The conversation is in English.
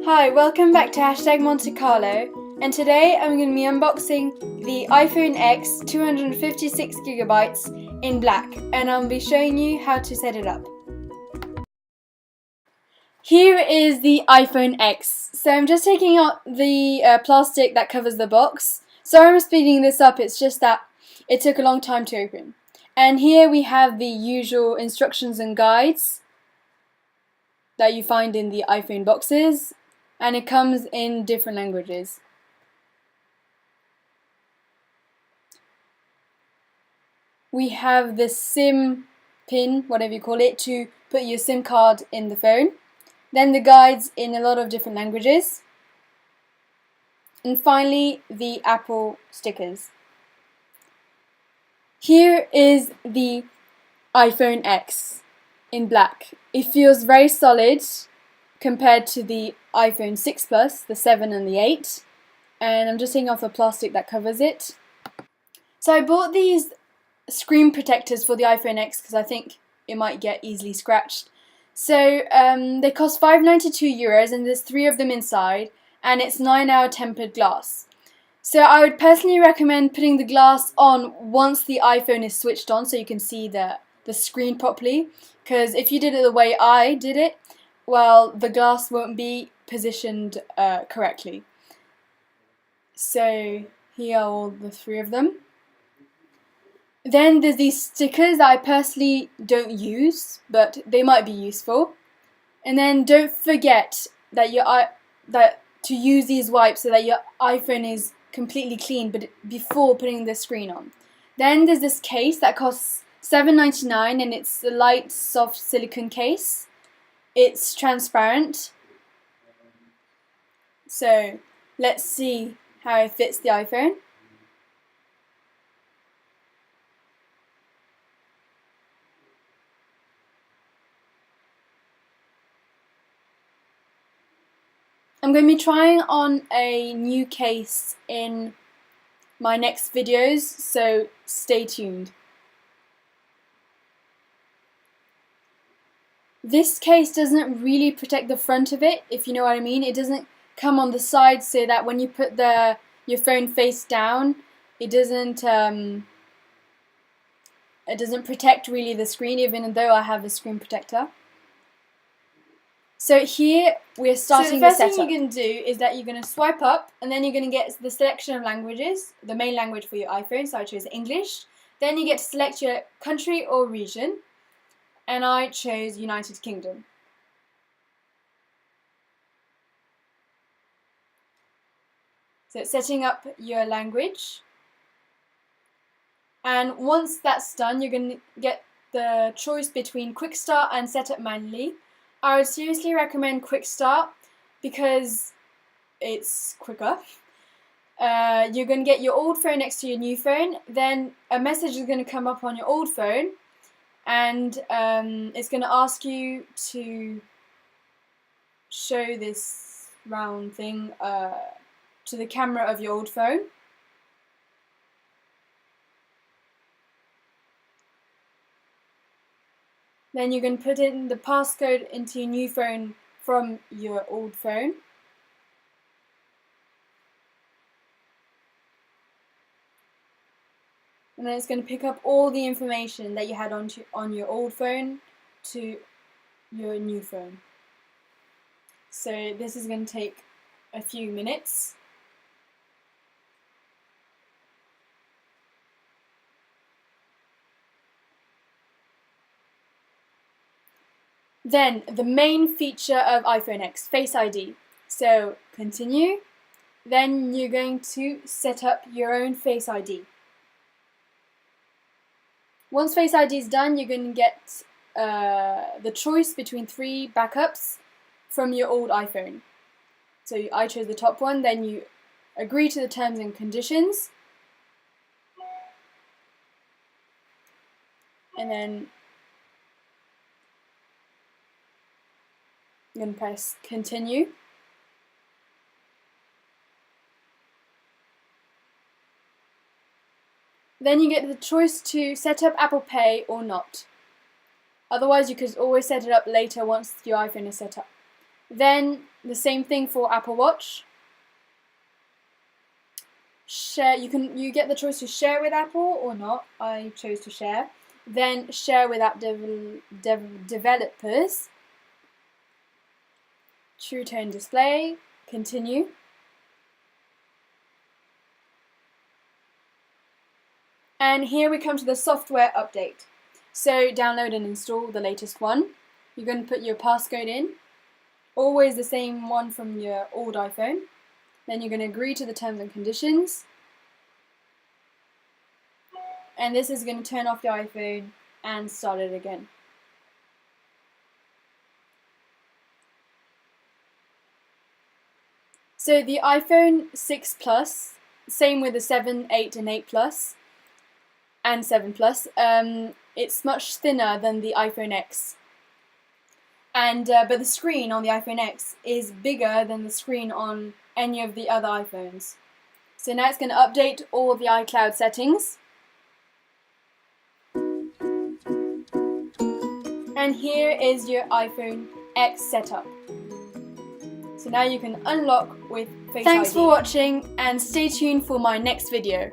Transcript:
Hi, welcome back to Monte Carlo, and today I'm going to be unboxing the iPhone X 256GB in black, and I'll be showing you how to set it up. Here is the iPhone X. So I'm just taking out the plastic that covers the box. Sorry I'm speeding this up, it's just that it took a long time to open. And here we have the usual instructions and guides that you find in the iPhone boxes, and it comes in different languages. We have the SIM pin, whatever you call it, to put your SIM card in the phone. Then the guides in a lot of different languages. And finally, the Apple stickers. Here is the iPhone X in black. It feels very solid compared to the iPhone 6 Plus, the 7 and the 8. And I'm just taking off the plastic that covers it. So I bought these screen protectors for the iPhone X because I think it might get easily scratched. So they cost €5.92 and there's 3 of them inside, and it's 9-hour tempered glass. So I would personally recommend putting the glass on once the iPhone is switched on so you can see the screen properly, because if you did it the way I did it, well, the glass won't be positioned correctly. So here are all the 3 of them. Then there's these stickers that I personally don't use, but they might be useful. And then don't forget that to use these wipes so that your iPhone is completely clean before putting the screen on. Then there's this case that costs $7.99 and it's a light soft silicone case. It's transparent. So let's see how it fits the iPhone. I'm going to be trying on a new case in my next videos, so stay tuned. This case doesn't really protect the front of it, if you know what I mean. It doesn't come on the side so that when you put your phone face down, it doesn't protect really the screen, even though I have a screen protector. So here we're starting the setup. So the first thing you're going to do is that you're going to swipe up, and then you're going to get the selection of languages, the main language for your iPhone, so I chose English. Then you get to select your country or region, and I chose United Kingdom. So it's setting up your language. And once that's done, you're going to get the choice between Quick Start and Set Up Manually. I would seriously recommend Quick Start because it's quicker. You're going to get your old phone next to your new phone. Then a message is going to come up on your old phone, and it's going to ask you to show this round thing to the camera of your old phone. Then you're going to put in the passcode into your new phone from your old phone. And then it's going to pick up all the information that you had on your old phone to your new phone. So this is going to take a few minutes. Then the main feature of iPhone X, Face ID. So continue. Then you're going to set up your own Face ID. Once Face ID is done, you're going to get the choice between 3 backups from your old iPhone. So I chose the top one. Then you agree to the terms and conditions. And then I'm going to press continue. Then you get the choice to set up Apple Pay or not. Otherwise you could always set it up later once your iPhone is set up. Then the same thing for Apple Watch. Share, you get the choice to share with Apple or not. I chose to share. Then share with app developers. True tone display. Continue. And here we come to the software update. So download and install the latest one. You're going to put your passcode in. Always the same one from your old iPhone. Then you're going to agree to the terms and conditions. And this is going to turn off your iPhone and start it again. So the iPhone 6 Plus, same with the 7, 8 and 8 Plus and 7 Plus, it's much thinner than the iPhone X. And but the screen on the iPhone X is bigger than the screen on any of the other iPhones. So now it's going to update all the iCloud settings. And here is your iPhone X setup. So now you can unlock with Face ID. Thanks for watching and stay tuned for my next video.